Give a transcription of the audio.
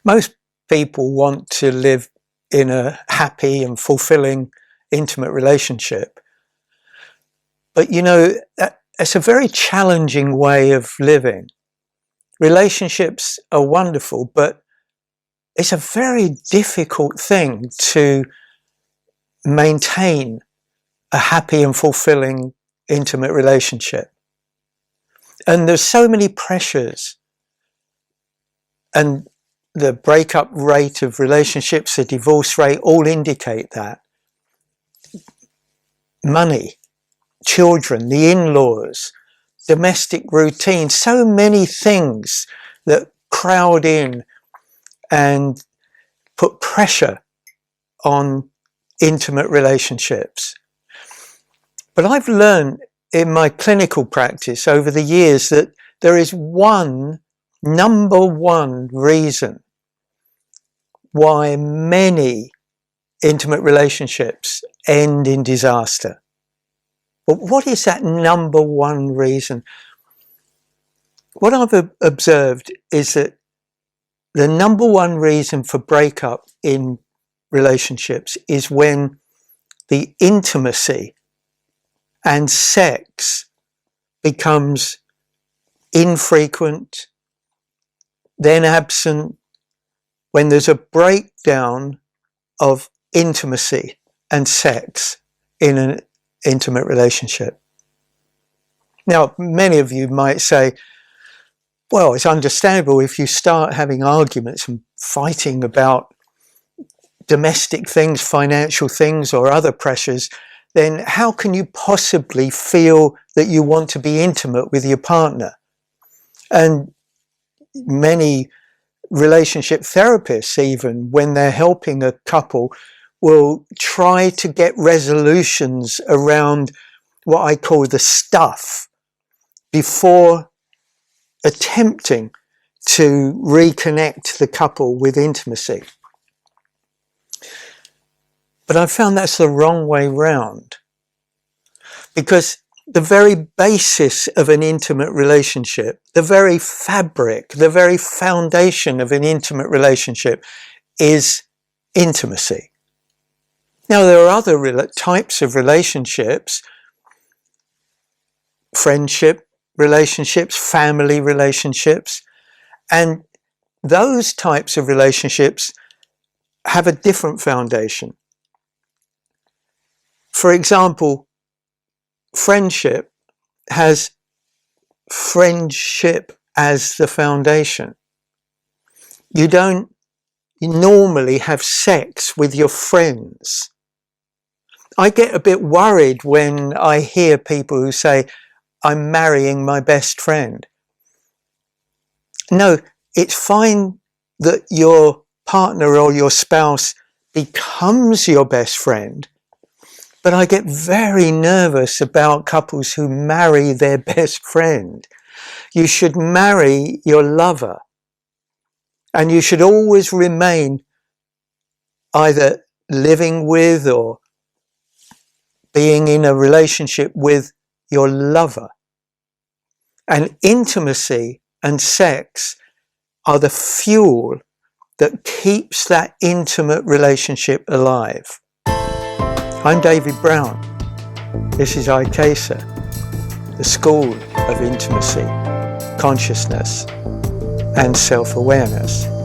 Most people want to live in a happy and fulfilling, intimate relationship. But you know, it's a very challenging way of living. Relationships are wonderful, but it's a very difficult thing to maintain a happy and fulfilling, intimate relationship. And there's so many pressures, and the breakup rate of relationships, the divorce rate, all indicate that. Money, children, the in-laws, domestic routine, so many things that crowd in and put pressure on intimate relationships. But I've learned in my clinical practice over the years that there is number one reason why many intimate relationships end in disaster. But what is that number one reason? What I've observed is that the number one reason for breakup in relationships is when the intimacy and sex becomes infrequent, then absent, when there's a breakdown of intimacy and sex in an intimate relationship. Now, many of you might say, well, it's understandable if you start having arguments and fighting about domestic things, financial things, or other pressures, then how can you possibly feel that you want to be intimate with your partner? And many relationship therapists, even when they're helping a couple, will try to get resolutions around what I call the stuff before attempting to reconnect the couple with intimacy. But I found that's the wrong way round, because the very basis of an intimate relationship, the very fabric, the very foundation of an intimate relationship is intimacy. Now, there are other types of relationships, friendship relationships, family relationships, and those types of relationships have a different foundation. For example, friendship has friendship as the foundation. You don't normally have sex with your friends. I get a bit worried when I hear people who say, I'm marrying my best friend. No, it's fine that your partner or your spouse becomes your best friend, but I get very nervous about couples who marry their best friend. You should marry your lover, and you should always remain either living with or being in a relationship with your lover. And intimacy and sex are the fuel that keeps that intimate relationship alive. I'm David Brown. This is ICASA, the School of Intimacy, Consciousness and Self-Awareness.